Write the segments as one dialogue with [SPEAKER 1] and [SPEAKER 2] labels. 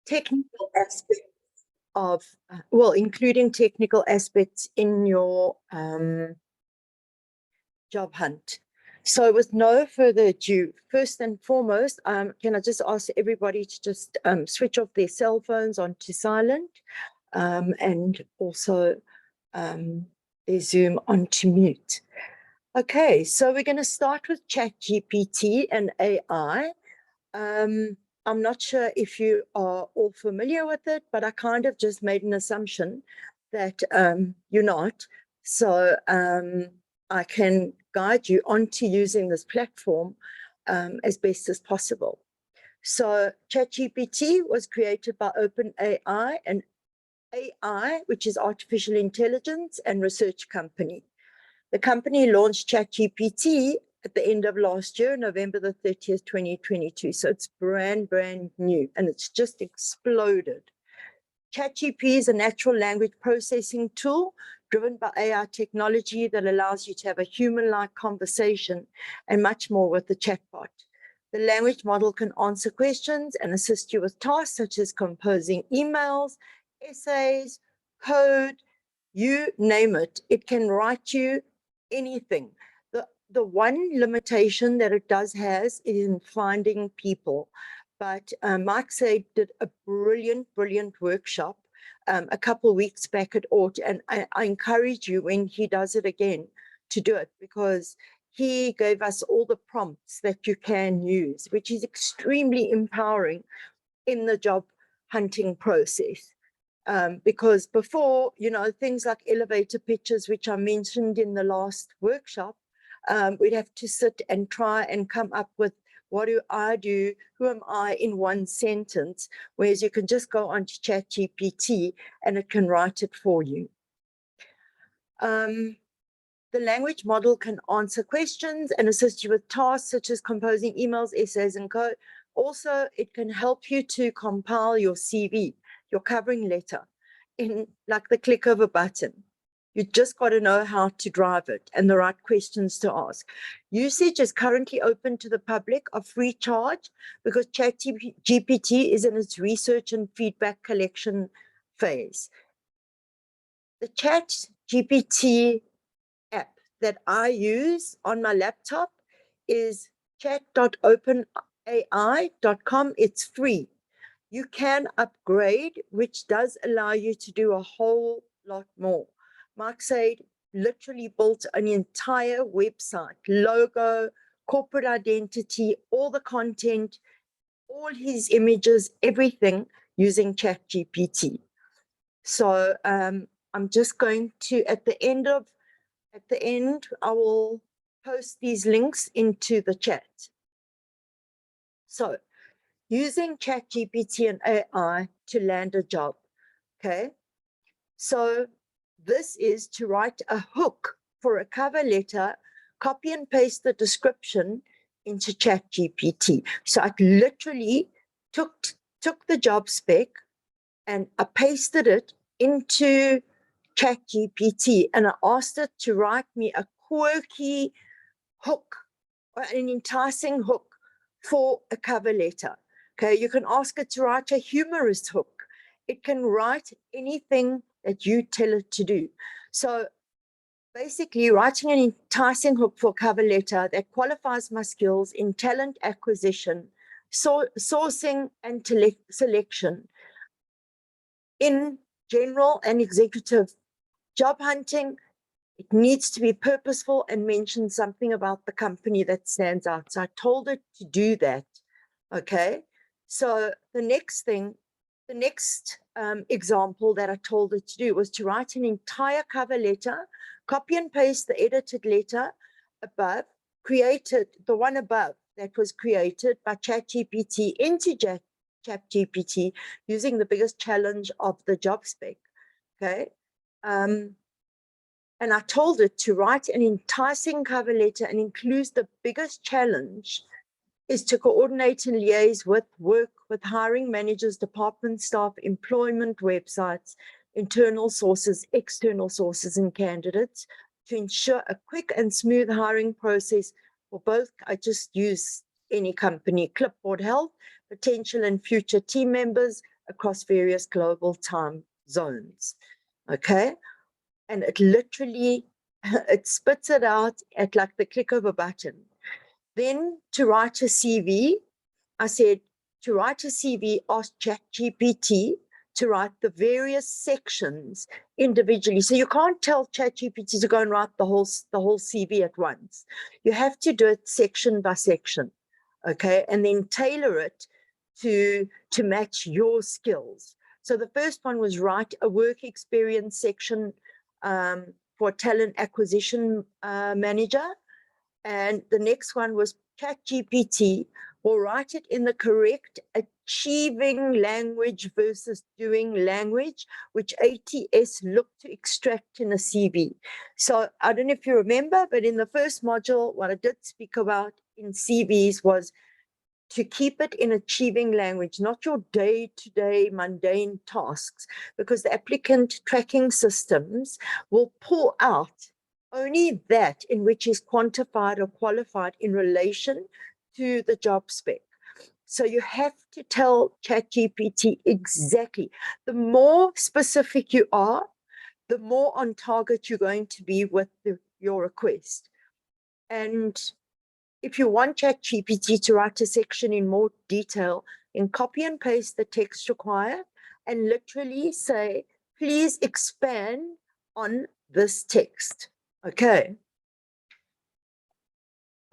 [SPEAKER 1] technical aspects of, well, including technical aspects in your job hunt. So with no further ado, first and foremost, can I just ask everybody to just switch off their cell phones onto silent, and also their Zoom onto mute. Okay, so we're going to start with ChatGPT and AI. I'm not sure if you are all familiar with it, but I kind of just made an assumption that you're not. So I can guide you onto using this platform as best as possible. So ChatGPT was created by OpenAI, an AI, which is artificial intelligence and research company. The company launched ChatGPT at the end of last year, November the 30th, 2022. So it's brand new, and it's just exploded. ChatGPT is a natural language processing tool driven by AI technology that allows you to have a human-like conversation and much more with the chatbot. The language model can answer questions and assist you with tasks such as composing emails, essays, code, you name it. It can write you anything. The one limitation that it does has is in finding people. But Maselle did a brilliant workshop a couple of weeks back at Aut, and I encourage you when he does it again to do it, because he gave us all the prompts that you can use, which is extremely empowering in the job hunting process. Because before, you know, things like elevator pitches, which I mentioned in the last workshop, we'd have to sit and try and come up with, what do I do? Who am I in one sentence? Whereas you can just go onto ChatGPT and it can write it for you. The language model can answer questions and assist you with tasks such as composing emails, essays, and code. Also, it can help you to compile your CV, your covering letter, in like the click of a button. You just got to know how to drive it and the right questions to ask. Usage is currently open to the public of free charge because ChatGPT is in its research and feedback collection phase. The ChatGPT app that I use on my laptop is chat.openai.com. It's free. You can upgrade, which does allow you to do a whole lot more. Maselle literally built an entire website, logo, corporate identity, all the content, all his images, everything using ChatGPT. So I'm just going to, at the end, I will post these links into the chat. So using ChatGPT and AI to land a job, okay? So this is to write a hook for a cover letter, copy and paste the description into ChatGPT. So I literally took the job spec and I pasted it into ChatGPT and I asked it to write me a quirky hook, an enticing hook for a cover letter. Okay, you can ask it to write a humorous hook. It can write anything that you tell it to do. So basically, writing an enticing hook for a cover letter that qualifies my skills in talent acquisition, sourcing and selection, in general and executive job hunting. It needs to be purposeful and mention something about the company that stands out. So I told it to do that. Okay. So the next example that I told it to do was to write an entire cover letter, copy and paste the edited letter above, created the one above that was created by ChatGPT into ChatGPT using the biggest challenge of the job spec. Okay. And I told it to write an enticing cover letter and include the biggest challenge is to coordinate and liaise with work with hiring managers, department staff, employment websites, internal sources, external sources, and candidates to ensure a quick and smooth hiring process for both. I just use any company, Clipboard Health, potential and future team members, across various global time zones. Okay. And it literally, it spits it out at like the click of a button. Then to write a CV, I said, to write a CV, ask ChatGPT to write the various sections individually. So you can't tell ChatGPT to go and write the whole CV at once. You have to do it section by section, okay? And then tailor it to match your skills. So the first one was write a work experience section for talent acquisition manager. And the next one was ChatGPT will write it in the correct achieving language versus doing language, which ATS looked to extract in a CV. So I don't know if you remember, but in the first module, what I did speak about in CVs was to keep it in achieving language, not your day-to-day mundane tasks, because the applicant tracking systems will pull out only that in which is quantified or qualified in relation to the job spec. So you have to tell ChatGPT exactly. The more specific you are, the more on target you're going to be with your request. And if you want ChatGPT to write a section in more detail, then copy and paste the text required and literally say, please expand on this text. Okay.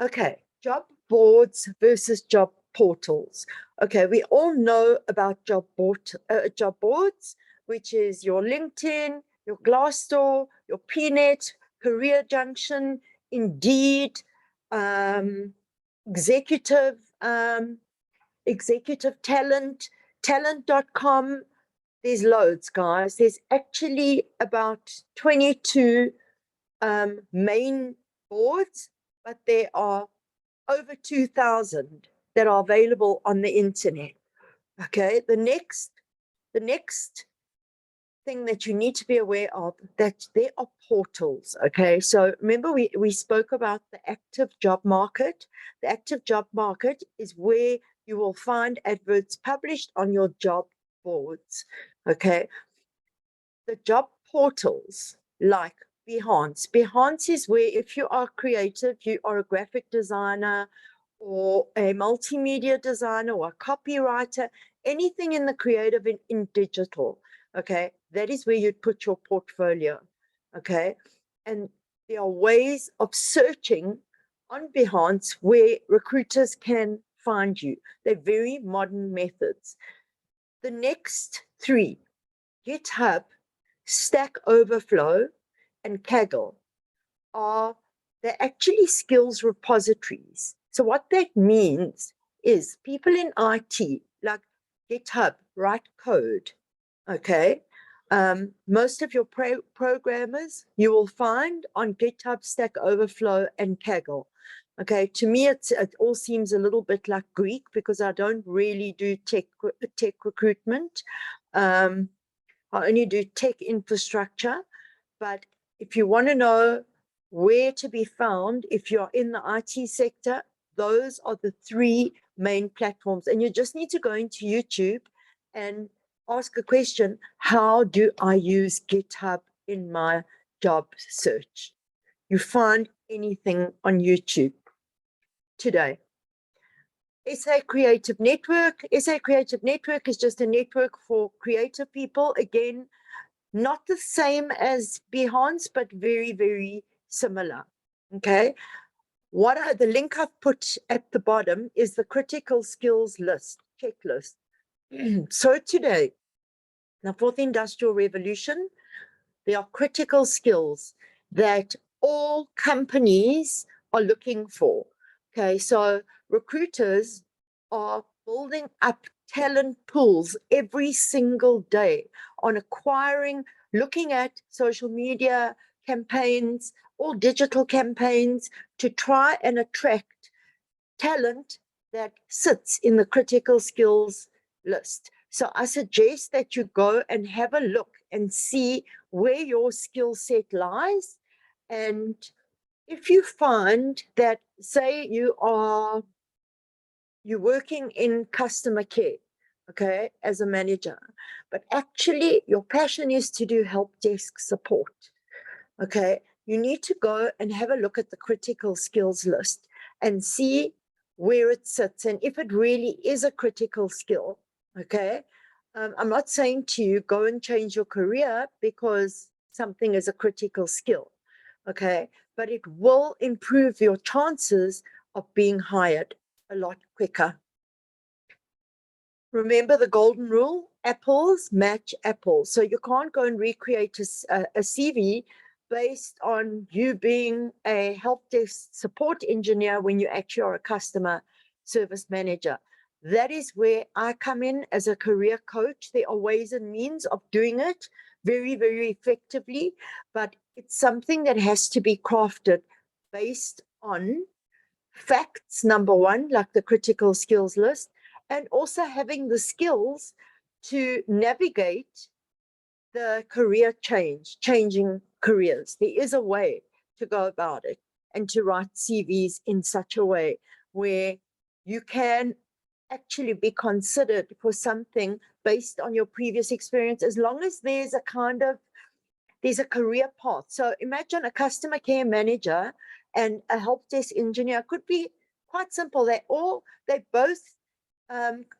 [SPEAKER 1] Okay. Job boards versus job portals. Okay. We all know about job boards, which is your LinkedIn, your Glassdoor, your PNet, Career Junction, Indeed, executive talent, talent.com. There's loads, guys. There's actually about 22 main boards, but there are over 2,000 that are available on the internet. Okay, the next thing that you need to be aware of, that there are portals. Okay, so remember we spoke about the active job market. The active job market is where you will find adverts published on your job boards. Okay, the job portals like Behance is where, if you are creative, you are a graphic designer or a multimedia designer or a copywriter, anything in the creative in digital, okay, that is where you'd put your portfolio, okay? And there are ways of searching on Behance where recruiters can find you. They're very modern methods. The next three, GitHub, Stack Overflow, and Kaggle, they're actually skills repositories. So what that means is people in IT, like GitHub, write code, okay? Most of your programmers you will find on GitHub, Stack Overflow, and Kaggle. Okay, to me, it all seems a little bit like Greek because I don't really do tech recruitment. I only do tech infrastructure. But if you want to know where to be found, if you're in the IT sector, those are the three main platforms. And you just need to go into YouTube and ask a question: how do I use GitHub in my job search? You find anything on YouTube today. SA Creative Network. SA Creative Network is just a network for creative people. Again, not the same as Behance, but very, very similar. Okay. The link I've put at the bottom is the critical skills list, checklist. So today, the fourth industrial revolution, there are critical skills that all companies are looking for. Okay, so recruiters are building up talent pools every single day on acquiring, looking at social media campaigns or digital campaigns to try and attract talent that sits in the critical skills list. So I suggest that you go and have a look and see where your skill set lies. And if you find that, say you're working in customer care, okay, as a manager. But actually, your passion is to do help desk support, okay? You need to go and have a look at the critical skills list and see where it sits and if it really is a critical skill, okay? I'm not saying to you, go and change your career because something is a critical skill, okay? But it will improve your chances of being hired a lot quicker. Remember the golden rule, apples match apples. So you can't go and recreate a CV based on you being a help desk support engineer when you actually are a customer service manager. That is where I come in as a career coach. There are ways and means of doing it very, very effectively, but it's something that has to be crafted based on facts, number one, like the critical skills list, and also having the skills to navigate the career changing careers. There is a way to go about it and to write CVs in such a way where you can actually be considered for something based on your previous experience, as long as there's a career path. So imagine a customer care manager and a help desk engineer could be quite simple. They both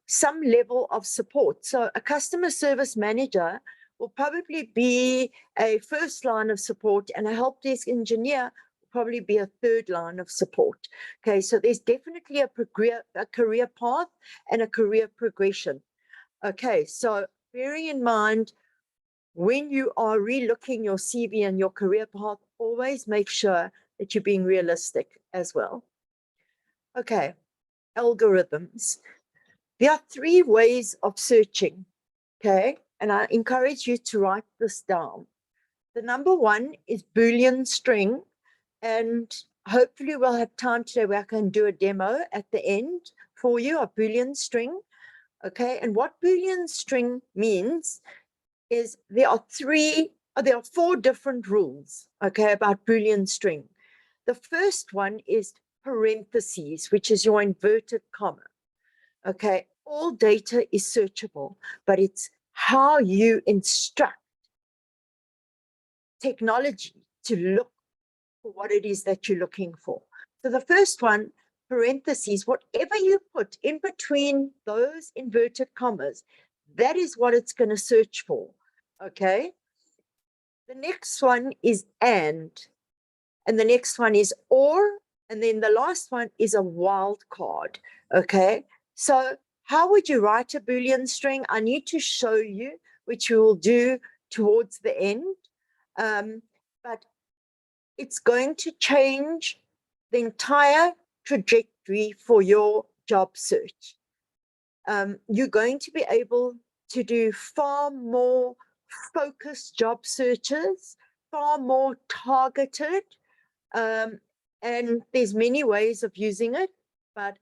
[SPEAKER 1] some level of support. So a customer service manager will probably be a first line of support, and a help desk engineer will probably be a third line of support. Okay, so there's definitely a career path and a career progression. Okay, so bearing in mind, when you are relooking your CV and your career path, always make sure that you're being realistic as well. Okay, algorithms. There are 3 ways of searching, okay? And I encourage you to write this down. The number 1 is Boolean string, and hopefully we'll have time today where I can do a demo at the end for you of Boolean string, okay? And what Boolean string means is there are 4 different rules, okay, about Boolean string. The first one is parentheses, which is your inverted comma. Okay, all data is searchable, but it's how you instruct technology to look for what it is that you're looking for. So the first one, parentheses, whatever you put in between those inverted commas, that is what it's going to search for. Okay. The next one is and the next one is or, and then the last one is a wild card. Okay. So how would you write a Boolean string? I need to show you, which we will do towards the end. But it's going to change the entire trajectory for your job search. You're going to be able to do far more focused job searches, far more targeted, and there's many ways of using it, but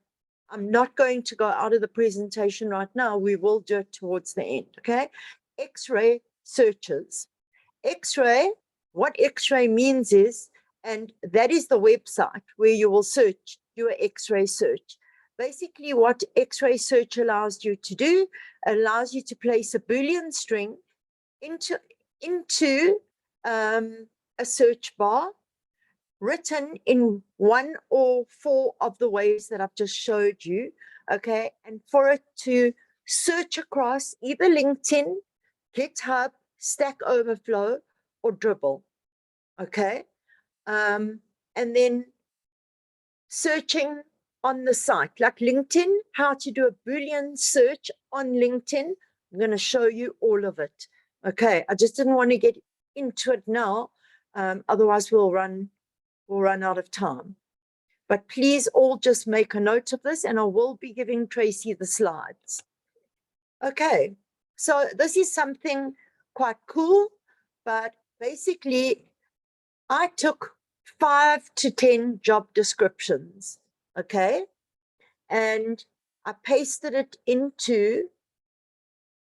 [SPEAKER 1] I'm not going to go out of the presentation right now. We will do it towards the end, okay? X-ray searches. X-ray, what X-ray means is, and that is the website where you will search, do an X-ray search. Basically, what X-ray search allows you to do, allows you to place a Boolean string into a search bar, written in 1 or 4 of the ways that I've just showed you, okay? And for it to search across either LinkedIn, GitHub, Stack Overflow, or Dribble, okay? And then searching on the site, like LinkedIn, how to do a Boolean search on LinkedIn. I'm going to show you all of it, okay? I just didn't want to get into it now, otherwise we'll run out of time. But please all just make a note of this, and I will be giving Tracy the slides. Okay, so this is something quite cool, but basically I took 5 to 10 job descriptions, okay, and I pasted it into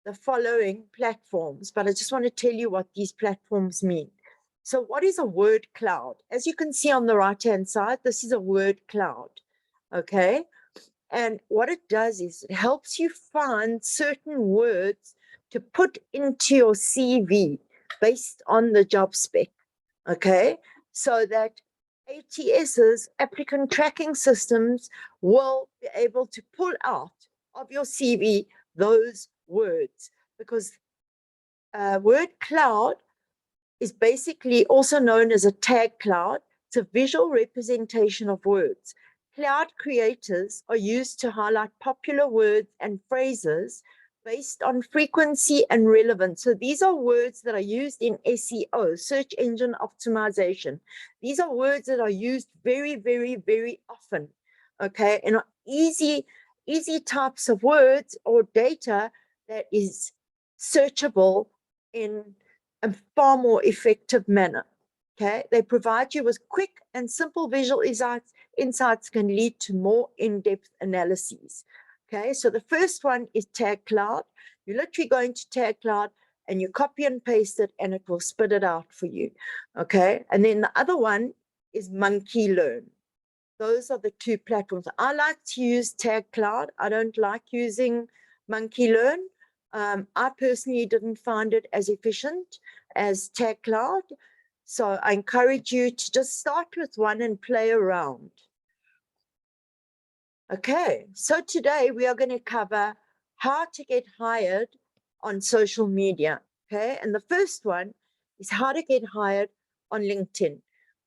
[SPEAKER 1] the following platforms, but I just want to tell you what these platforms mean. So what is a word cloud? As you can see on the right-hand side, this is a word cloud, okay? And what it does is it helps you find certain words to put into your CV based on the job spec. Okay, so that ATS's applicant tracking systems will be able to pull out of your CV those words, because word cloud is basically also known as a tag cloud. It's a visual representation of words. Cloud creators are used to highlight popular words and phrases based on frequency and relevance. So these are words that are used in SEO, search engine optimization. These are words that are used very, very, very often, okay, and are easy types of words or data that is searchable in a far more effective manner. Okay, they provide you with quick and simple visual insights. Insights can lead to more in-depth analyses. Okay, so the first one is Tag Cloud. You literally go into Tag Cloud and you copy and paste it, and it will spit it out for you. Okay, and then the other one is Monkey Learn. Those are the two platforms. I like to use Tag Cloud. I don't like using Monkey Learn. I personally didn't find it as efficient as Tag Cloud. So I encourage you to just start with one and play around. Okay, so today we are going to cover how to get hired on social media. Okay, and the first one is how to get hired on LinkedIn.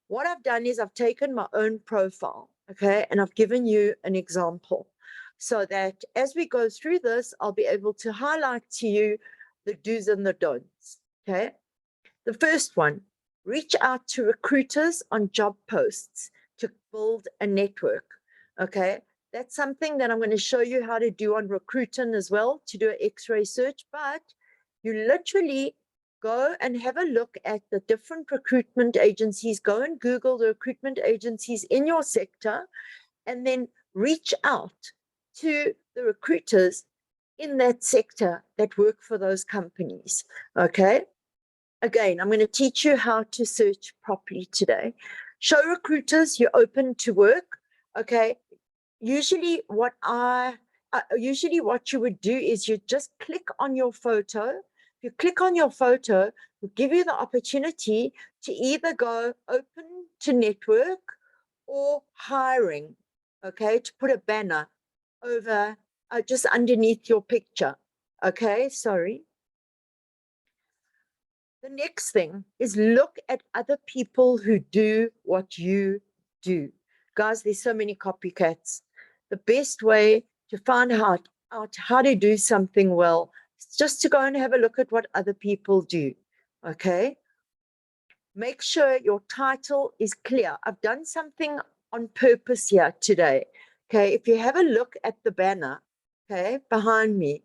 [SPEAKER 1] What I've done is I've taken my own profile, okay, and I've given you an example so that as we go through this, I'll be able to highlight to you the do's and the don'ts, okay? The first one, reach out to recruiters on job posts to build a network, okay? That's something that I'm going to show you how to do on Recruiting as well, to do an X-ray search, but you literally go and have a look at the different recruitment agencies, go and Google the recruitment agencies in your sector, and then reach out to the recruiters in that sector that work for those companies, okay? Again, I'm going to teach you how to search properly today. Show recruiters you're open to work, okay? Usually what you would do is you just click on your photo. If you click on your photo, it'll give you the opportunity to either go open to network or hiring, okay, to put a banner over just underneath your picture. Okay, sorry. The next thing is look at other people who do what you do. Guys, there's so many copycats. The best way to find out how to do something well is just to go and have a look at what other people do, okay? Make sure your title is clear. I've done something on purpose here today, okay? If you have a look at the banner, okay, behind me,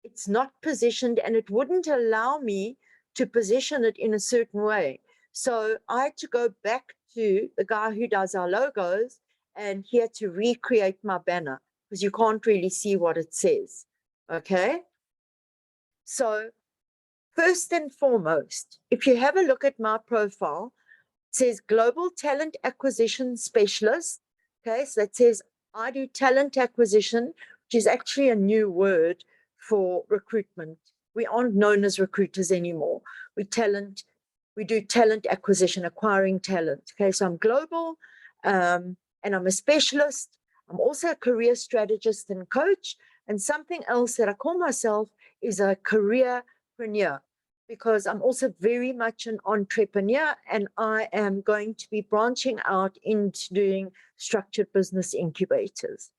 [SPEAKER 1] it's not positioned, and it wouldn't allow me to position it in a certain way. So I had to go back to the guy who does our logos, and he had to recreate my banner because you can't really see what it says. Okay. So first and foremost, if you have a look at my profile, it says Global Talent Acquisition Specialist. Okay. So it says I do talent acquisition, which is actually a new word for recruitment. We aren't known as recruiters anymore. We do talent acquisition, acquiring talent. Okay, so I'm global, and I'm a specialist. I'm also a career strategist and coach. And something else that I call myself is a careerpreneur, because I'm also very much an entrepreneur, and I am going to be branching out into doing structured business incubators.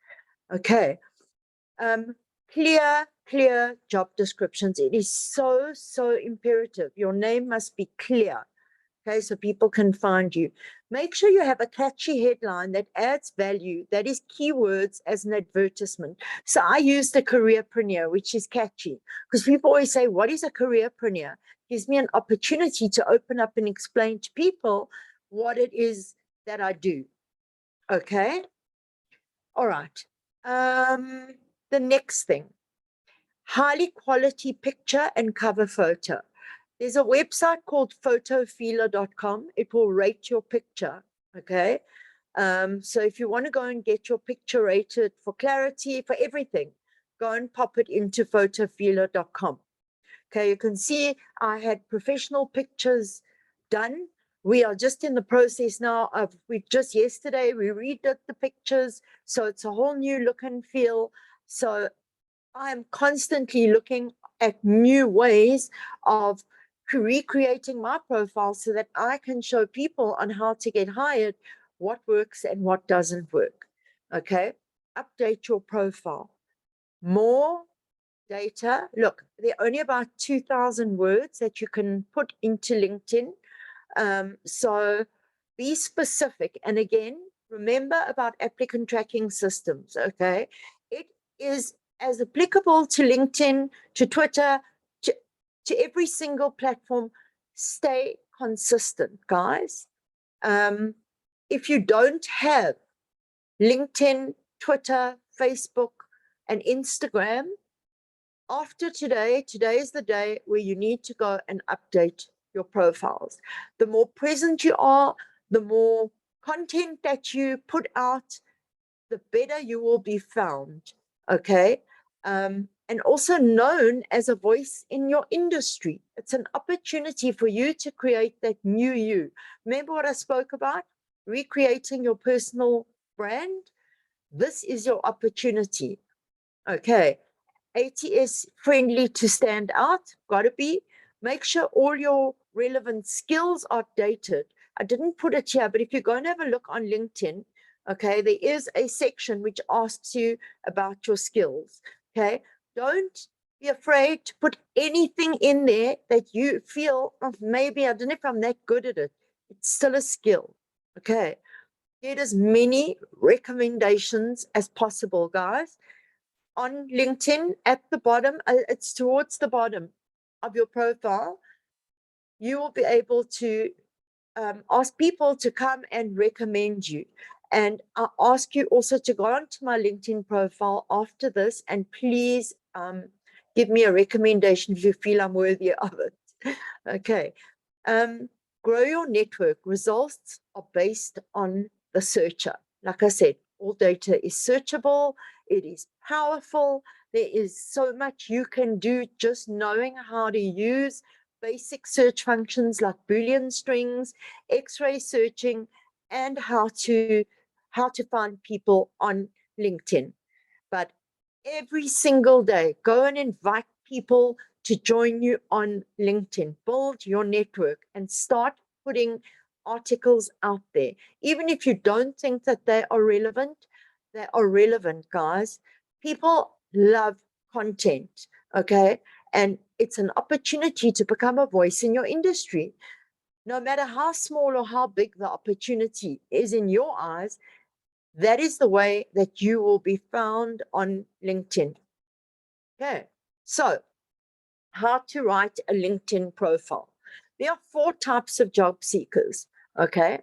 [SPEAKER 1] Okay. Clear job descriptions. It is so imperative. Your name must be clear, okay, so people can find you. Make sure you have a catchy headline that adds value, that is keywords as an advertisement. So I used a careerpreneur, which is catchy, because people always say, what is a careerpreneur? It gives me an opportunity to open up and explain to people what it is that I do. Okay. All right. The next thing, highly quality picture and cover photo. There's a website called photofeeler.com. It will rate your picture, okay? So if you want to go and get your picture rated for clarity, for everything, go and pop it into photofeeler.com. Okay, you can see I had professional pictures done. We are just in the process now of, just yesterday, we redid the pictures. So it's a whole new look and feel. So I'm constantly looking at new ways of recreating my profile so that I can show people on how to get hired, what works and what doesn't work. Okay, update your profile. More data. Look, there are only about 2,000 words that you can put into LinkedIn. So be specific. And again, remember about applicant tracking systems, okay? It is as applicable to LinkedIn, to Twitter, to every single platform. Stay consistent, guys. If you don't have LinkedIn, Twitter, Facebook, and Instagram, after today is the day where you need to go and update your profiles. The more present you are, the more content that you put out, the better you will be found, okay? And also known as a voice in your industry. It's an opportunity for you to create that new you. Remember what I spoke about? Recreating your personal brand? This is your opportunity, okay? ATS friendly to stand out, gotta be. Make sure all your relevant skills are dated. I didn't put it here, but if you go and have a look on LinkedIn, okay, there is a section which asks you about your skills, okay? Don't be afraid to put anything in there that you feel, oh, maybe I don't know if I'm that good at it. It's still a skill, okay? Get as many recommendations as possible, guys. On LinkedIn at the bottom, it's towards the bottom of your profile, you will be able to ask people to come and recommend you. And I ask you also to go onto my LinkedIn profile after this and please give me a recommendation if you feel I'm worthy of it. Okay. Grow your network. Results are based on the searcher. Like I said, all data is searchable. It is powerful. There is so much you can do just knowing how to use basic search functions like Boolean strings, X-ray searching, and how to find people on LinkedIn. But every single day, go and invite people to join you on LinkedIn. Build your network and start putting articles out there. Even if you don't think that they are relevant, guys. People love content, okay? And it's an opportunity to become a voice in your industry. No matter how small or how big the opportunity is in your eyes, that is the way that you will be found on LinkedIn. Okay, so how to write a LinkedIn profile. There are 4 types of job seekers, okay?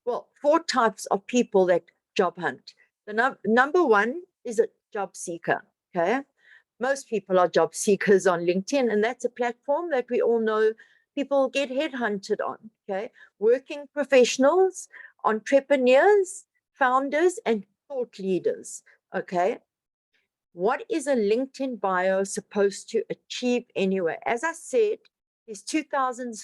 [SPEAKER 1] Well, 4 types of people that job hunt. The number 1 is a job seeker, okay? Most people are job seekers on LinkedIn, and that's a platform that we all know people get headhunted on, okay? Working professionals, entrepreneurs, founders, and thought leaders, okay? What is a LinkedIn bio supposed to achieve anyway? As I said, there's 2,000,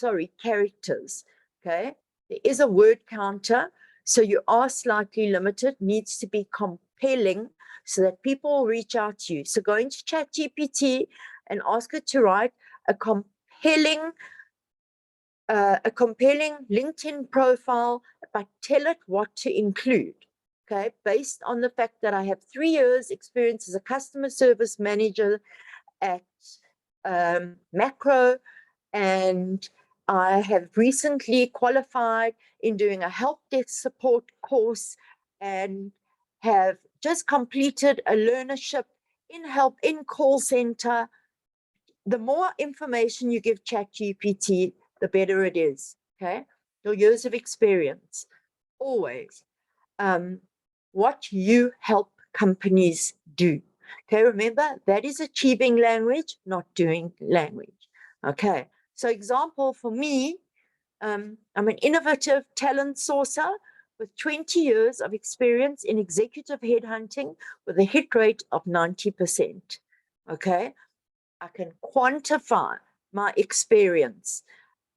[SPEAKER 1] characters, okay? There is a word counter, so you are slightly limited, needs to be compelling so that people will reach out to you. So go into ChatGPT and ask it to write a compelling LinkedIn profile, but tell it what to include, okay? Based on the fact that I have 3 years experience as a customer service manager at Macro, and I have recently qualified in doing a help desk support course and have just completed a learnership in call center. The more information you give ChatGPT, the better it is, okay? Your years of experience, always. What you help companies do. Okay, remember, that is achieving language, not doing language. Okay, so example for me, I'm an innovative talent sourcer with 20 years of experience in executive headhunting with a hit rate of 90%. Okay, I can quantify my experience.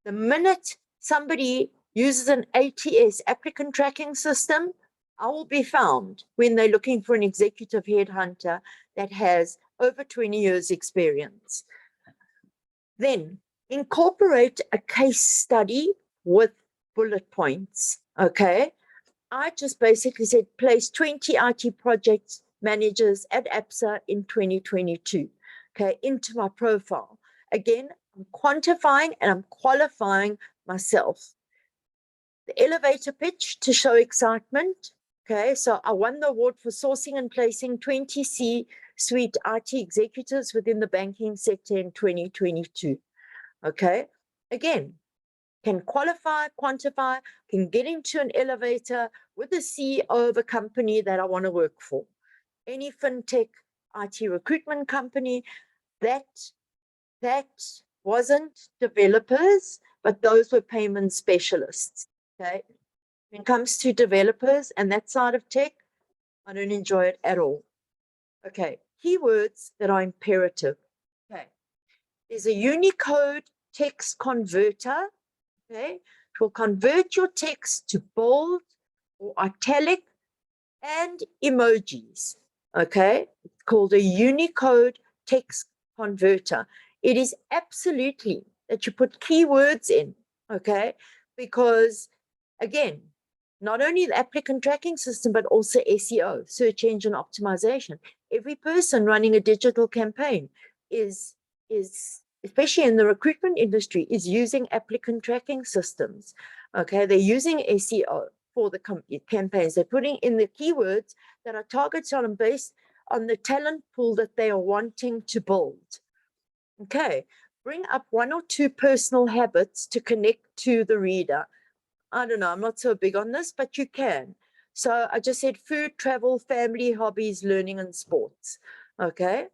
[SPEAKER 1] The minute somebody uses an ATS, applicant tracking system, I will be found when they're looking for an executive headhunter that has over 20 years experience. Then incorporate a case study with bullet points. Okay, I just basically said place 20 IT project managers at APSA in 2022, okay, into my profile. Again, I'm quantifying and I'm qualifying myself. The elevator pitch to show excitement. Okay, so I won the award for sourcing and placing 20 C-suite IT executives within the banking sector in 2022. Okay, again, can qualify, quantify, can get into an elevator with the CEO of a company that I want to work for. Any fintech IT recruitment company, that wasn't developers, but those were payment specialists. Okay, when it comes to developers and that side of tech, I don't enjoy it at all. Okay, keywords that are imperative. Okay, there's a Unicode text converter. Okay, it will convert your text to bold or italic and emojis. Okay, it's called a Unicode text converter. It is absolutely that you put keywords in, okay, because again, not only the applicant tracking system, but also SEO, search engine optimization. Every person running a digital campaign is especially in the recruitment industry, is using applicant tracking systems. Okay, they're using SEO for the campaigns. They're putting in the keywords that are targeted on based on the talent pool that they are wanting to build. Okay, bring up 1 or 2 personal habits to connect to the reader. I don't know, I'm not so big on this, but you can. So I just said food, travel, family, hobbies, learning, and sports. Okay.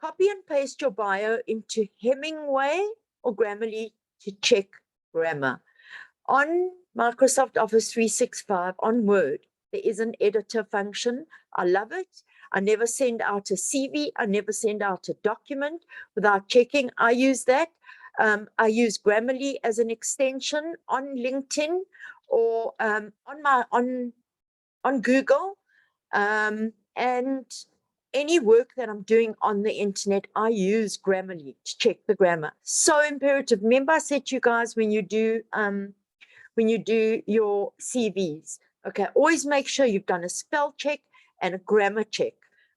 [SPEAKER 1] Copy and paste your bio into Hemingway or Grammarly to check grammar. On Microsoft Office 365, on Word, there is an editor function. I love it. I never send out a CV. I never send out a document without checking. I use that. I use Grammarly as an extension on LinkedIn or on Google. And any work that I'm doing on the internet, I use Grammarly to check the grammar. So imperative. Remember I said to you guys when you do your CVs, okay, always make sure you've done a spell check and a grammar check.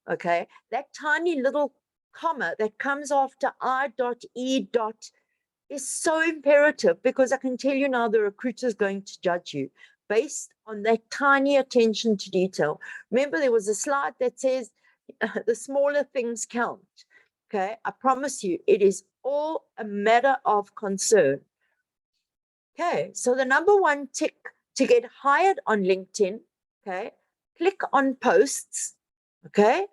[SPEAKER 1] Okay, that tiny little comma that comes after I.E. is so imperative, because I can tell you now the recruiter is going to judge you based on that tiny attention to detail. Remember, there was a slide that says the smaller things count. Okay, I promise you, it is all a matter of concern. Okay, so the number 1 tick to get hired on LinkedIn, okay, click on posts. Okay,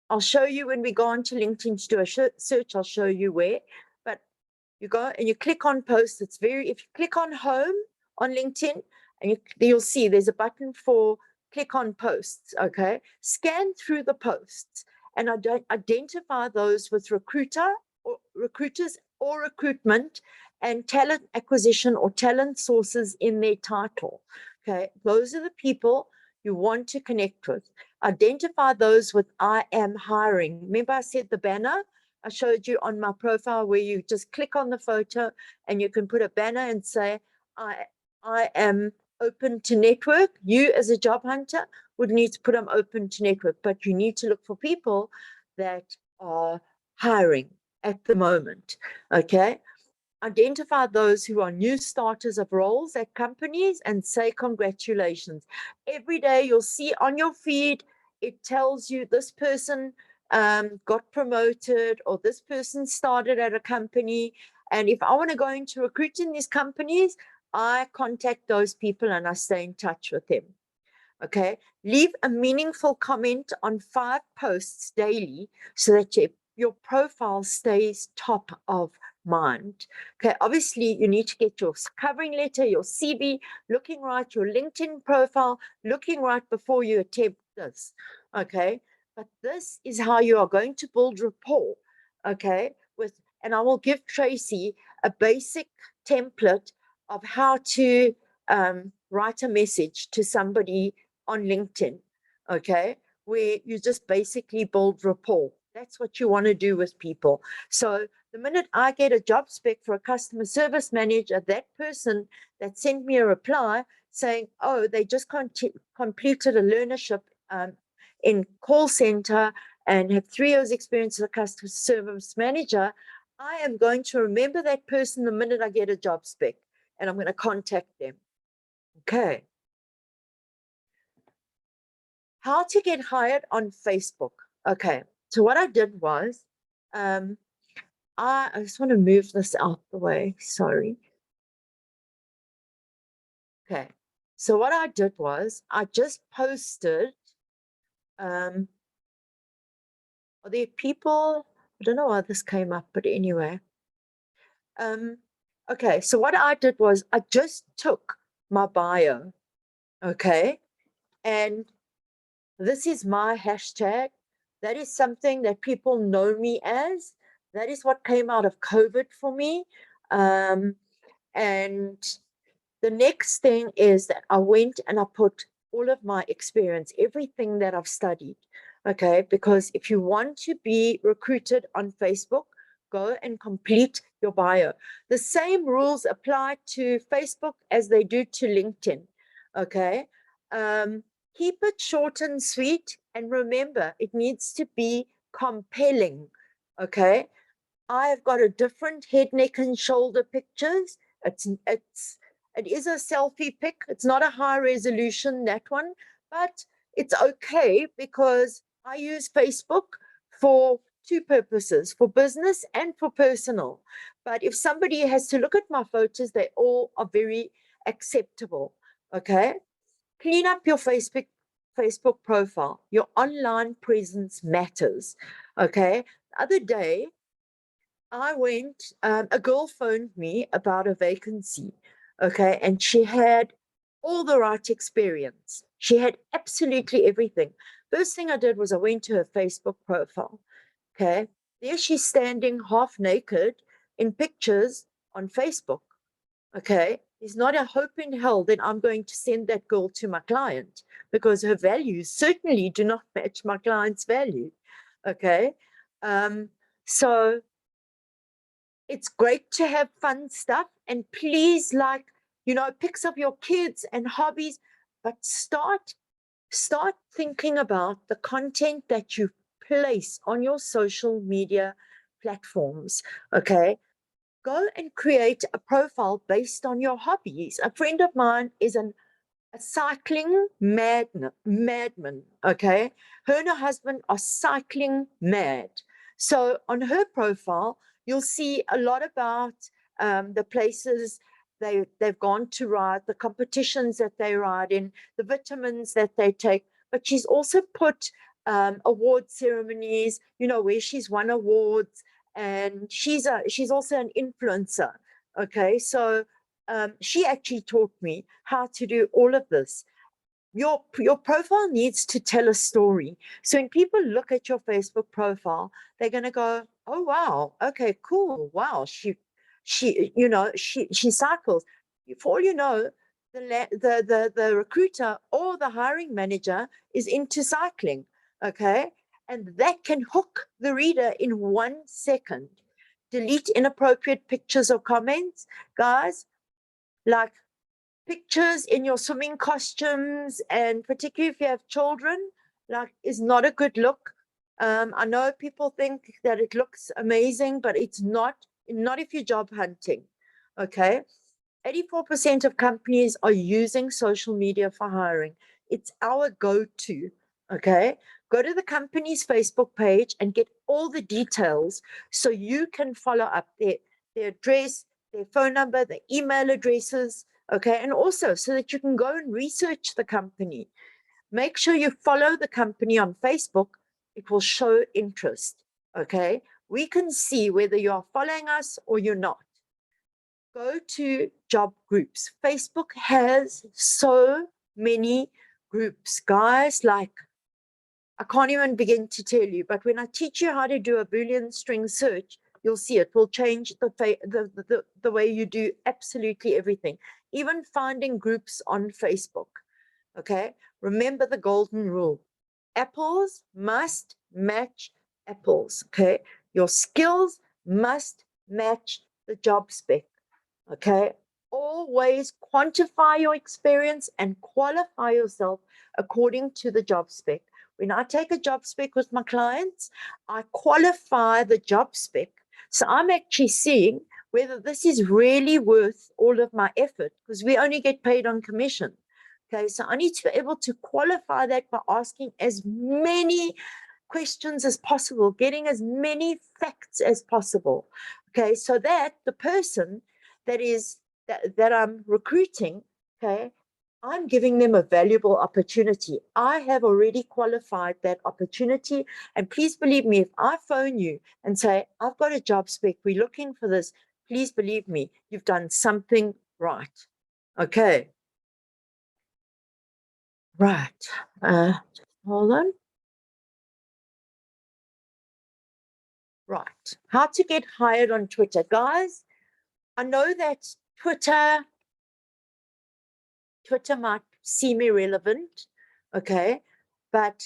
[SPEAKER 1] I'll show you when we go on to LinkedIn to do a search, I'll show you where. But you go and you click on posts. It's if you click on home on LinkedIn, and you'll see there's a button for click on posts. Okay, scan through the posts and identify those with recruiters or recruitment and talent acquisition or talent sources in their title. Okay, those are the people you want to connect with. Identify those with I am hiring. Remember I said the banner I showed you on my profile where you just click on the photo and you can put a banner and say, I am open to network. You as a job hunter would need to put them open to network, but you need to look for people that are hiring at the moment. Okay. Identify those who are new starters of roles at companies and say congratulations. Every day you'll see on your feed, it tells you this person got promoted or this person started at a company. And if I want to go into recruiting these companies, I contact those people and I stay in touch with them. Okay, leave a meaningful comment on 5 posts daily so that your profile stays top of mind. Okay, obviously you need to get your covering letter, your CV looking right, your LinkedIn profile looking right before you attempt this. Okay, but this is how you are going to build rapport. Okay, and I will give Tracy a basic template of how to write a message to somebody on LinkedIn. Okay, where you just basically build rapport. That's what you want to do with people. So the minute I get a job spec for a customer service manager, that person that sent me a reply saying, oh, they just completed a learnership in call center and have 3 years experience as a customer service manager, I am going to remember that person the minute I get a job spec, and I'm going to contact them. Okay. How to get hired on Facebook. Okay, so what I did was, I just want to move this out the way, sorry. Okay, so what I did was, I just posted, are there people, I don't know why this came up, but anyway. Okay, so what I did was, I just took my bio, okay, and this is my hashtag. That is something that people know me as. That is what came out of COVID for me. And the next thing is that I went and I put all of my experience, everything that I've studied. Okay, because if you want to be recruited on Facebook, go and complete your bio. The same rules apply to Facebook as they do to LinkedIn. Okay. Keep it short and sweet, and remember, it needs to be compelling. Okay, I've got a different head, neck, and shoulder pictures. It is a selfie pic. It's not a high resolution, that one, but it's okay because I use Facebook for two purposes, for business and for personal. But if somebody has to look at my photos, they all are very acceptable. Okay. Clean up your Facebook profile. Your online presence matters. Okay. The other day, a girl phoned me about a vacancy. Okay. And she had all the right experience. She had absolutely everything. First thing I did was I went to her Facebook profile. Okay. There she's standing half naked in pictures on Facebook. Okay, there's not a hope in hell that I'm going to send that girl to my client, because her values certainly do not match my client's value. Okay, so it's great to have fun stuff, and please, like, pics of your kids and hobbies, but start thinking about the content that you place on your social media platforms. Okay, go and create a profile based on your hobbies. A friend of mine is a cycling madman, okay? Her and her husband are cycling mad. So on her profile, you'll see a lot about the places they've gone to ride, the competitions that they ride in, the vitamins that they take. But she's also put award ceremonies, where she's won awards, and she's also an influencer. Okay, so she actually taught me how to do all of this. Your profile needs to tell a story. So when people look at your Facebook profile, they're going to go, "Oh wow, okay, cool. Wow, she cycles." For all you know, the recruiter or the hiring manager is into cycling. Okay, and that can hook the reader in 1 second. Delete inappropriate pictures or comments, guys. Like pictures in your swimming costumes, and particularly if you have children, like, is not a good look. I know people think that it looks amazing, but it's not if you're job hunting. Okay, 84% of companies are using social media for hiring. It's our go-to. Okay, go to the company's Facebook page and get all the details so you can follow up their address, their phone number, their email addresses. Okay, and also so that you can go and research the company. Make sure you follow the company on Facebook. It will show interest. Okay, we can see whether you are following us or you're not. Go to job groups. Facebook has so many groups, guys, like I can't even begin to tell you, but when I teach you how to do a Boolean string search, you'll see it will change the way you do absolutely everything, even finding groups on Facebook. Okay, remember the golden rule. Apples must match apples. Okay, your skills must match the job spec. Okay, always quantify your experience and qualify yourself according to the job spec. When I take a job spec with my clients, I qualify the job spec. So I'm actually seeing whether this is really worth all of my effort, because we only get paid on commission. Okay, so I need to be able to qualify that by asking as many questions as possible, getting as many facts as possible. Okay, so that the person that I'm recruiting, okay, I'm giving them a valuable opportunity. I have already qualified that opportunity. And please believe me, if I phone you and say, I've got a job spec, we're looking for this, please believe me, you've done something right. Okay. Right. Hold on. Right. How to get hired on Twitter. Guys, I know that Twitter might seem irrelevant, okay? But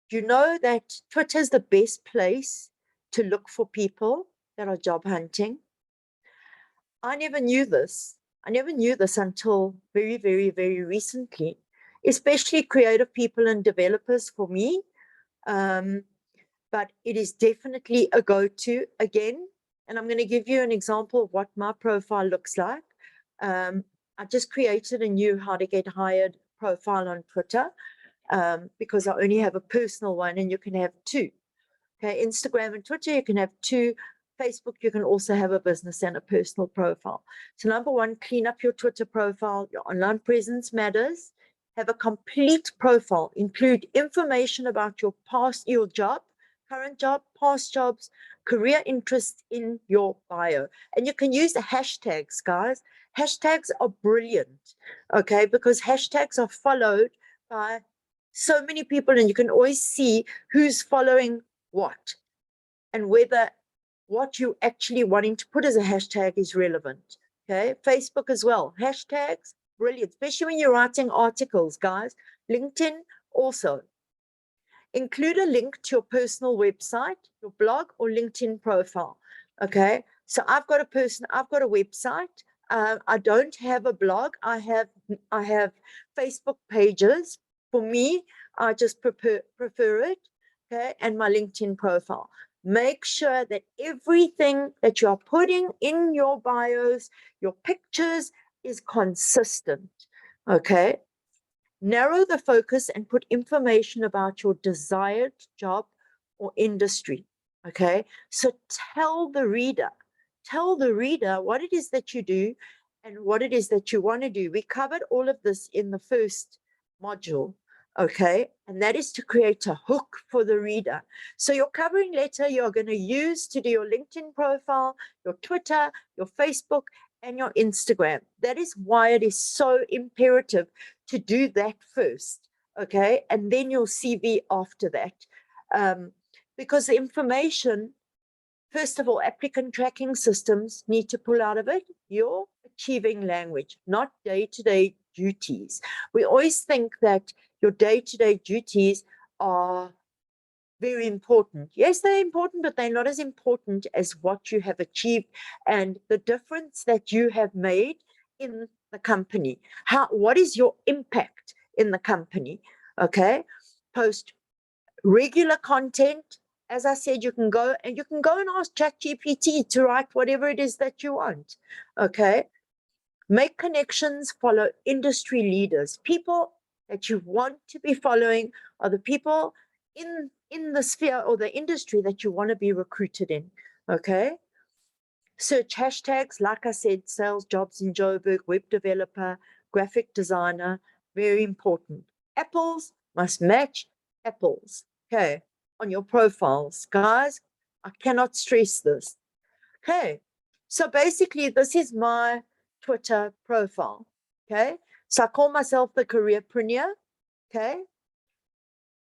[SPEAKER 1] you know that Twitter is the best place to look for people that are job hunting. I never knew this. I never knew this until very, very, very recently, especially creative people and developers for me. But it is definitely a go-to again. And I'm going to give you an example of what my profile looks like. I just created a new how to get hired profile on Twitter because I only have a personal one and you can have two. Okay, Instagram and Twitter, you can have two. Facebook, you can also have a business and a personal profile. So number one, clean up your Twitter profile. Your online presence matters. Have a complete profile. Include information about your job, current job, past jobs, career interests in your bio. And you can use the hashtags, guys. Hashtags are brilliant, okay, because hashtags are followed by so many people and you can always see who's following what and whether what you actually wanting to put as a hashtag is relevant. Okay, Facebook as well. Hashtags, brilliant, especially when you're writing articles, guys. LinkedIn also. Include a link to your personal website, your blog or LinkedIn profile. Okay, so I've got a website. I don't have a blog. I have Facebook pages. For me, I just prefer it. Okay, and my LinkedIn profile. Make sure that everything that you're putting in your bios, your pictures, is consistent. Okay, narrow the focus and put information about your desired job or industry. Okay, so tell the reader what it is that you do and what it is that you want to do. We covered all of this in the first module. Okay, and that is to create a hook for the reader. So your covering letter you're going to use to do your LinkedIn profile, your Twitter, your Facebook, and your Instagram. That is why it is so imperative to do that first, okay? And then your CV after that. Because the information, first of all, applicant tracking systems need to pull out of it your achieving language, not day-to-day duties. We always think that your day-to-day duties are very important. Yes, they're important, but they're not as important as what you have achieved and the difference that you have made in the company. What is your impact in the company? Okay, post regular content. As I said, you can go and ask ChatGPT to write whatever it is that you want. Okay, make connections, follow industry leaders. People that you want to be following are the people in the sphere or the industry that you want to be recruited in. Okay, search hashtags, like I said, sales jobs in Joburg, web developer, graphic designer, very important. Apples must match apples. Okay, on your profiles, guys, I cannot stress this. Okay. So basically, this is my Twitter profile. Okay. So I call myself the careerpreneur. Okay.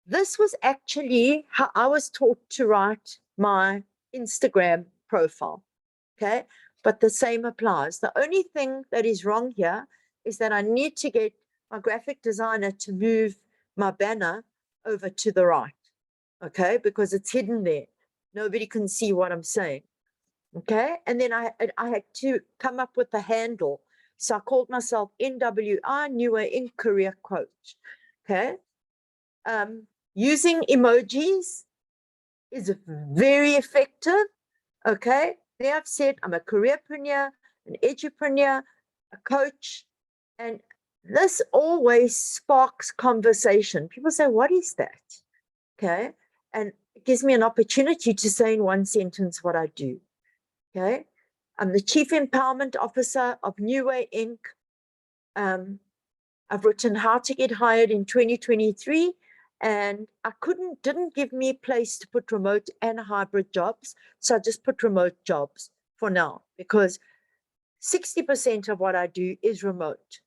[SPEAKER 1] This was actually how I was taught to write my Instagram profile. Okay. But the same applies. The only thing that is wrong here is that I need to get my graphic designer to move my banner over to the right. Okay. Because it's hidden there. Nobody can see what I'm saying. Okay. And then I had to come up with a handle. So I called myself NWI, New Way in Career Coach. Okay. Using emojis is very effective. Okay. They have said I'm a careerpreneur, an edupreneur, a coach, and this always sparks conversation. People say, what is that? Okay. And it gives me an opportunity to say in one sentence what I do. Okay. I'm the Chief Empowerment Officer of New Way Inc. I've written How to Get Hired in 2023, and I didn't give me a place to put remote and hybrid jobs. So I just put remote jobs for now, because 60% of what I do is remote.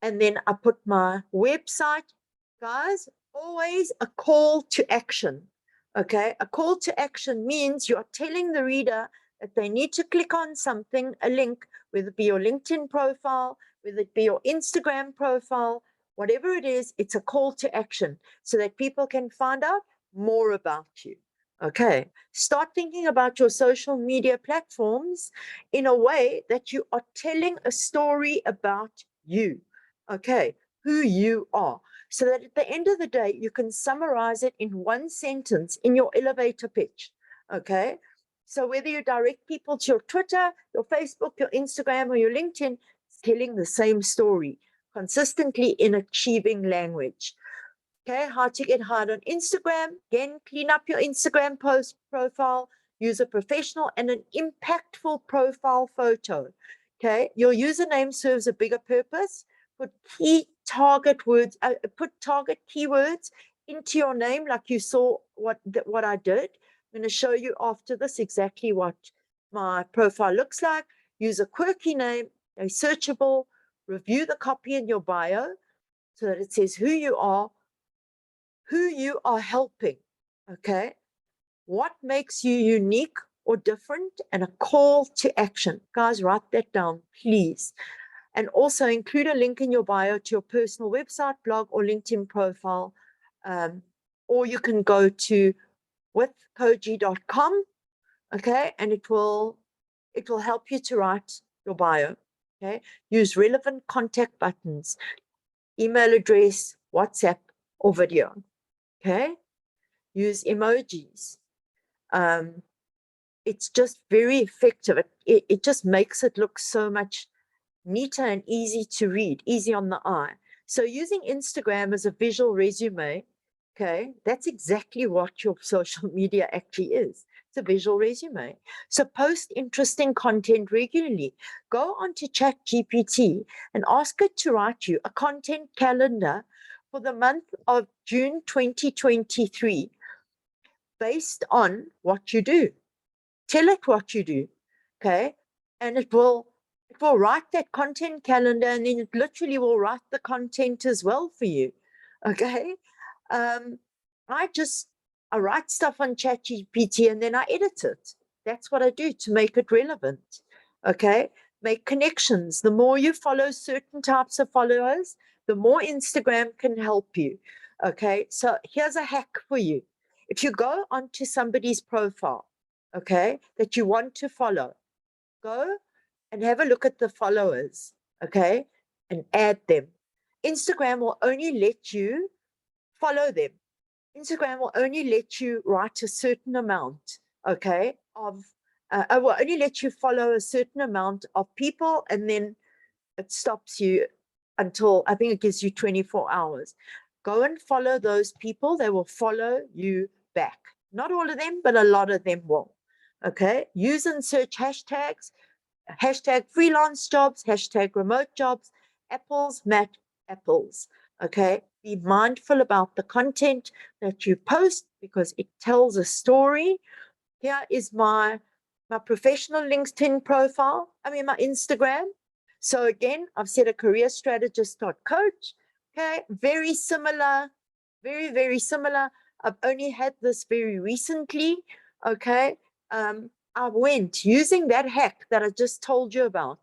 [SPEAKER 1] And then I put my website, guys, always a call to action. Okay. A call to action means you're telling the reader that they need to click on something, a link, whether it be your LinkedIn profile, whether it be your Instagram profile, whatever it is, it's a call to action so that people can find out more about you. Okay. Start thinking about your social media platforms in a way that you are telling a story about you. Okay. Who you are. So that at the end of the day, you can summarize it in one sentence in your elevator pitch. Okay. So whether you direct people to your Twitter, your Facebook, your Instagram, or your LinkedIn, it's telling the same story consistently in achieving language. Okay, how to get hired on Instagram. Again, clean up your Instagram post profile, use a professional and an impactful profile photo. Okay, your username serves a bigger purpose. Put target keywords into your name, like you saw what I did. I'm going to show you after this exactly what my profile looks like. Use a quirky name, a searchable, review the copy in your bio so that it says who you are helping, okay? What makes you unique or different, and a call to action. Guys, write that down, please. And also include a link in your bio to your personal website, blog, or LinkedIn profile. Or you can go to withkoji.com, okay? And it will help you to write your bio, okay? Use relevant contact buttons, email address, WhatsApp, or video. Okay, use emojis. It's just very effective. It just makes it look so much neater and easy to read, easy on the eye. So using Instagram as a visual resume, okay, that's exactly what your social media actually is. It's a visual resume. So post interesting content regularly. Go onto ChatGPT and ask it to write you a content calendar for the month of June 2023 based on what you do. Tell it what you do, okay? And it will write that content calendar, and then it literally will write the content as well for you, okay? I write stuff on ChatGPT and then I edit it. That's what I do to make it relevant, okay? Make connections. The more you follow certain types of followers, the more Instagram can help you, okay? So here's a hack for you. If you go onto somebody's profile, okay, that you want to follow, go and have a look at the followers, okay, and add them. Instagram will only let you follow them. Instagram will only let you write a certain amount, okay, it will only let you follow a certain amount of people, and then it stops you until, I think it gives you 24 hours. Go and follow those people. They will follow you back. Not all of them, but a lot of them will. Okay. Use and search hashtags, hashtag freelance jobs, hashtag remote jobs, apples, apples. Okay. Be mindful about the content that you post because it tells a story. Here is my professional LinkedIn profile. I mean, my Instagram. So again, I've set a careerstrategist.coach. Okay, very similar, very, very similar. I've only had this very recently. Okay, I went using that hack that I just told you about.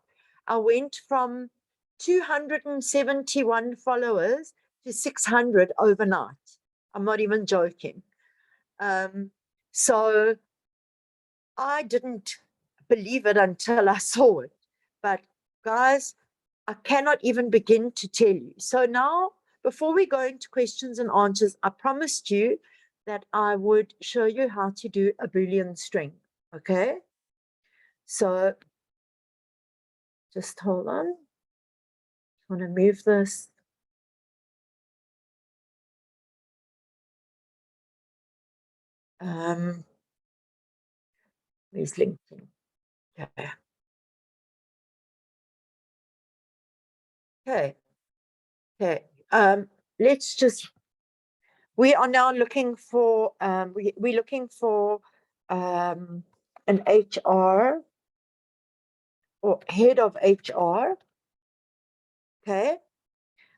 [SPEAKER 1] I went from 271 followers to 600 overnight. I'm not even joking. So I didn't believe it until I saw it. But guys, I cannot even begin to tell you. So now, before we go into questions and answers, I promised you that I would show you how to do a Boolean string. Okay. So just hold on. I want to move this. Where's LinkedIn? Okay. Okay. Okay. Let's just, we are now looking for, we're looking for an HR or head of HR. Okay.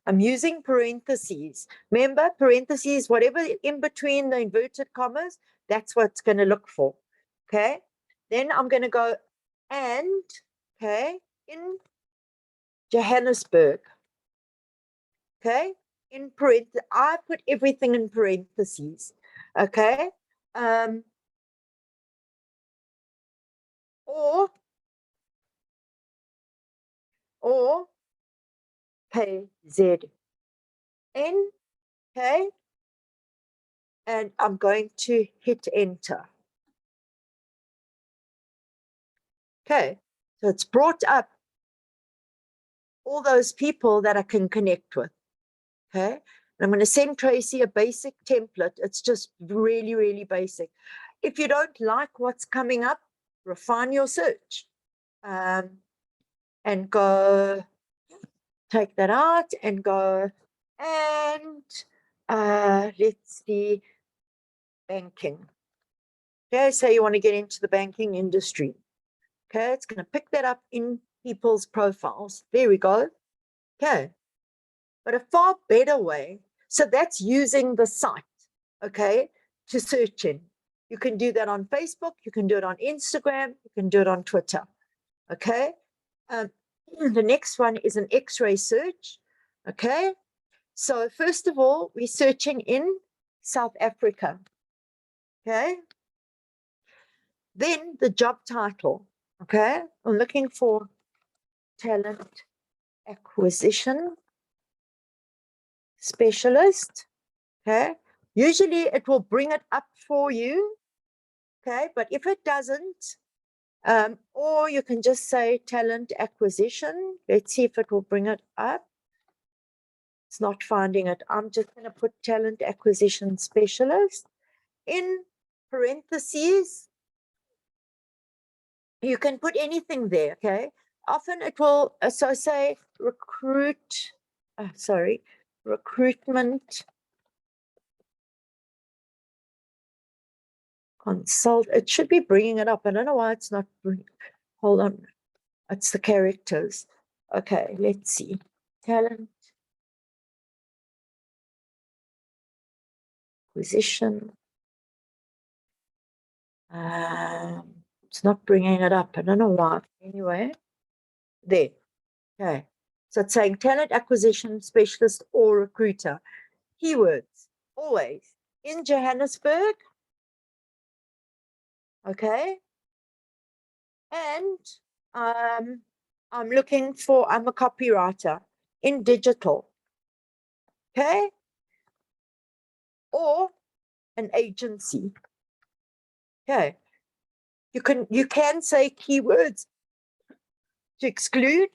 [SPEAKER 1] I'm using parentheses. Remember, parentheses, whatever in between the inverted commas, that's what it's going to look for. Okay. Then I'm going to go and, okay, in Johannesburg. Okay. In parentheses, I put everything in parentheses. Okay. Or KZN. Okay. And I'm going to hit enter. Okay. So it's brought up all those people that I can connect with. Okay. And I'm going to send Tracy a basic template. It's just really, really basic. If you don't like what's coming up, refine your search. And go take that out and go and let's see, banking. Okay, so you want to get into the banking industry. Okay, it's going to pick that up in people's profiles. There we go. Okay, but a far better way, so that's using the site, okay, to search in. You can do that on Facebook, you can do it on Instagram, you can do it on Twitter. Okay, the next one is an X-ray search. Okay, so first of all, we're searching in South Africa. Okay, then the job title. Okay, I'm looking for talent acquisition specialist. Okay, usually it will bring it up for you. Okay, but if it doesn't, or you can just say talent acquisition. Let's see if it will bring it up. It's not finding it. I'm just going to put talent acquisition specialist in parentheses. You can put anything there. Okay, often it will, so say recruitment consult. It should be bringing it up. I don't know why it's not bringing. Hold on, it's the characters. Okay, let's see. Talent acquisition. It's not bringing it up. I don't know why. Anyway, there. Okay, so it's saying talent acquisition specialist or recruiter. Keywords always in Johannesburg. Okay, and I'm looking for, I'm a copywriter in digital. Okay, or an agency. Okay, you can say keywords to exclude.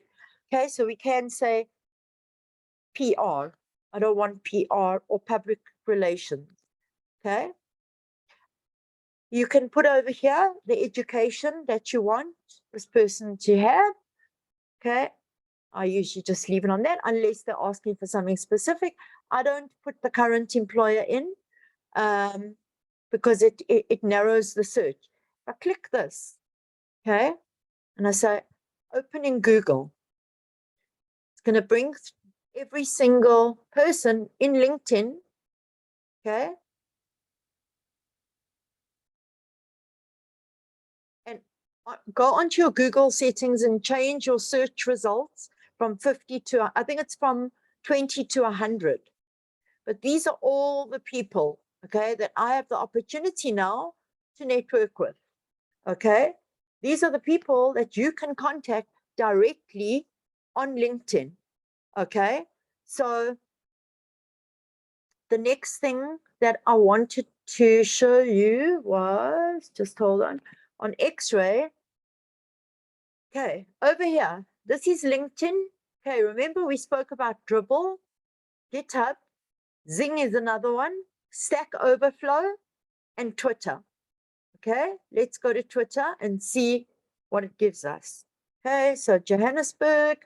[SPEAKER 1] Okay, so we can say PR. I don't want PR or public relations. Okay, you can put over here the education that you want this person to have. Okay, I usually just leave it on that unless they're asking for something specific. I don't put the current employer in because it narrows the search. I click this, okay? And I say, open in Google. It's going to bring every single person in LinkedIn, okay? And go onto your Google settings and change your search results from 50 to, I think it's from 20 to 100. But these are all the people, okay, that I have the opportunity now to network with, okay? These are the people that you can contact directly on LinkedIn, okay? So the next thing that I wanted to show you was, just hold on X-ray. Okay, over here, this is LinkedIn. Okay, remember we spoke about Dribble, GitHub, Zing is another one, Stack Overflow, and Twitter. Okay, let's go to Twitter and see what it gives us. Okay, so Johannesburg,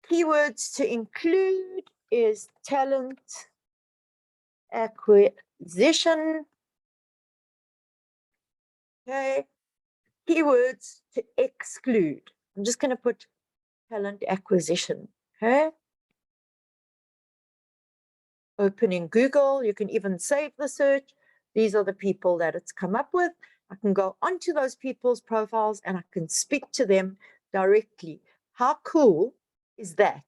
[SPEAKER 1] keywords to include is talent acquisition. Okay, keywords to exclude. I'm just going to put talent acquisition. Okay, open in Google. You can even save the search. These are the people that it's come up with. I can go onto those people's profiles and I can speak to them directly. How cool is that?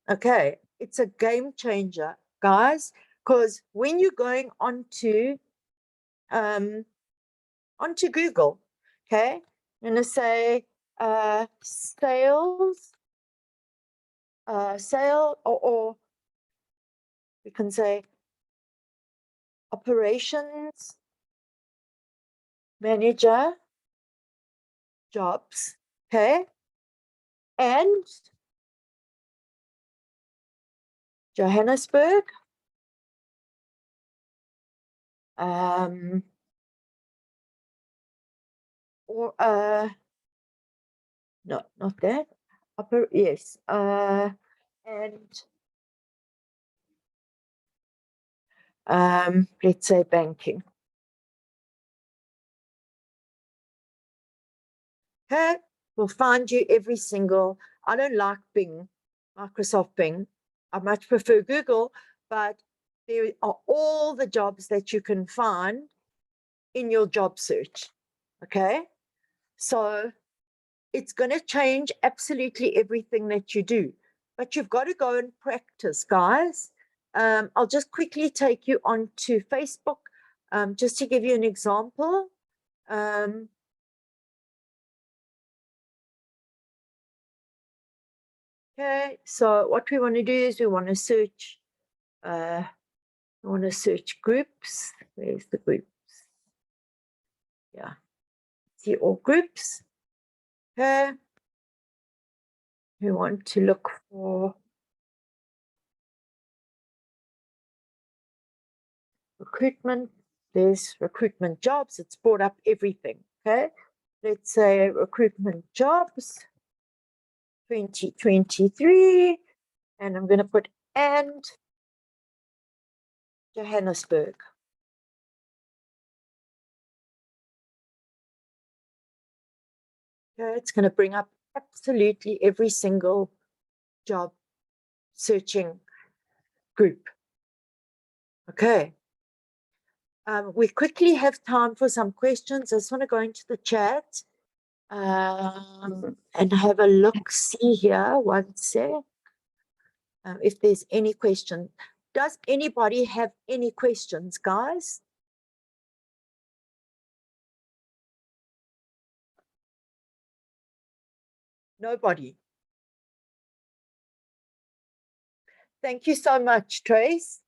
[SPEAKER 1] Okay, it's a game changer, guys, because when you're going onto Google, okay, I'm going to say sales, or we can say operations manager jobs, okay, and Johannesburg, or no, not that, yes, and let's say banking. Okay, will find you every single, I don't like Bing, Microsoft Bing. I much prefer Google, but there are all the jobs that you can find in your job search. Okay, so it's going to change absolutely everything that you do, but you've got to go and practice, guys. I'll just quickly take you on to Facebook, just to give you an example. Okay, so what we want to do is we want to search groups. Where's the groups? Yeah, see all groups. Okay, we want to look for recruitment. There's recruitment jobs. It's brought up everything. Okay, let's say recruitment jobs 2023, and I'm going to put and Johannesburg. Okay, it's going to bring up absolutely every single job searching group. Okay. We quickly have time for some questions. I just want to go into the chat and have a look, see here, one sec, if there's any question. Does anybody have any questions, guys? Nobody. Thank you so much, Trace.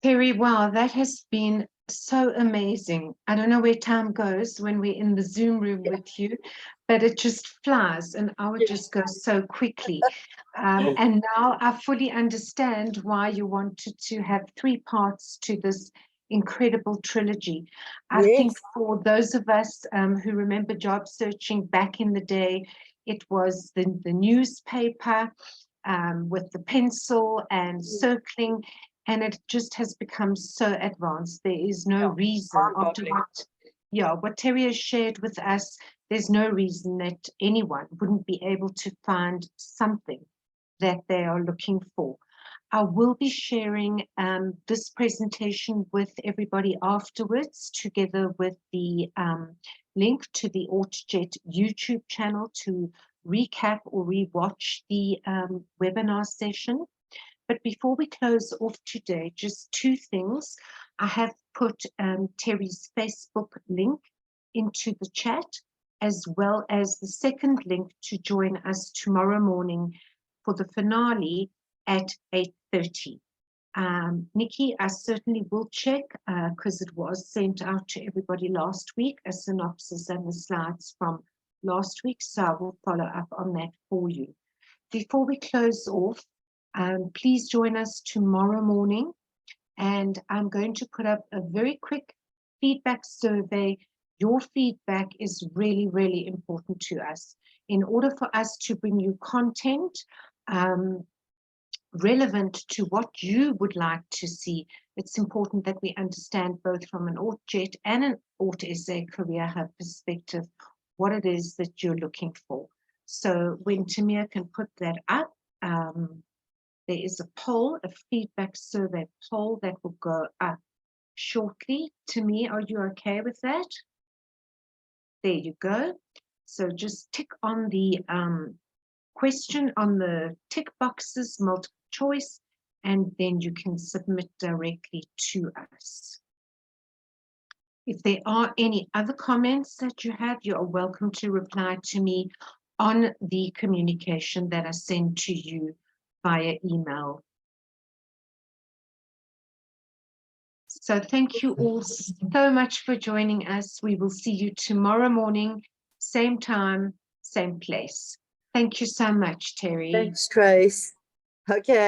[SPEAKER 2] Terri, wow, that has been so amazing. I don't know where time goes when we're in the Zoom room with you, but it just flies, an hour just goes so quickly. And now I fully understand why you wanted to have 3 parts to this incredible trilogy. I think for those of us who remember job searching back in the day, it was the newspaper with the pencil and circling. And it just has become so advanced. There is no reason after what yeah, what Terri has shared with us, there's no reason that anyone wouldn't be able to find something that they are looking for. I will be sharing this presentation with everybody afterwards, together with the link to the AutoJet YouTube channel to recap or rewatch the webinar session. But before we close off today, just two things. I have put Terri's Facebook link into the chat, as well as the second link to join us tomorrow morning for the finale at 8:30. Nikki, I certainly will check because it was sent out to everybody last week, a synopsis and the slides from last week, so I will follow up on that for you. Before we close off, please join us tomorrow morning, and I'm going to put up a very quick feedback survey. Your feedback is really, really important to us. In order for us to bring you content relevant to what you would like to see, it's important that we understand both from an AutoJet and an AutoSA Career Hub perspective what it is that you're looking for. So when Tamir can put that up, there is a poll, a feedback survey poll that will go up shortly. Tamir, are you okay with that? There you go. So just tick on the question on the tick boxes, multiple choice, and then you can submit directly to us. If there are any other comments that you have, you are welcome to reply to me on the communication that I send to you via email. So thank you all so much for joining us. We will see you tomorrow morning, same time, same place. Thank you so much, Terri.
[SPEAKER 1] Thanks, Trace. Okay.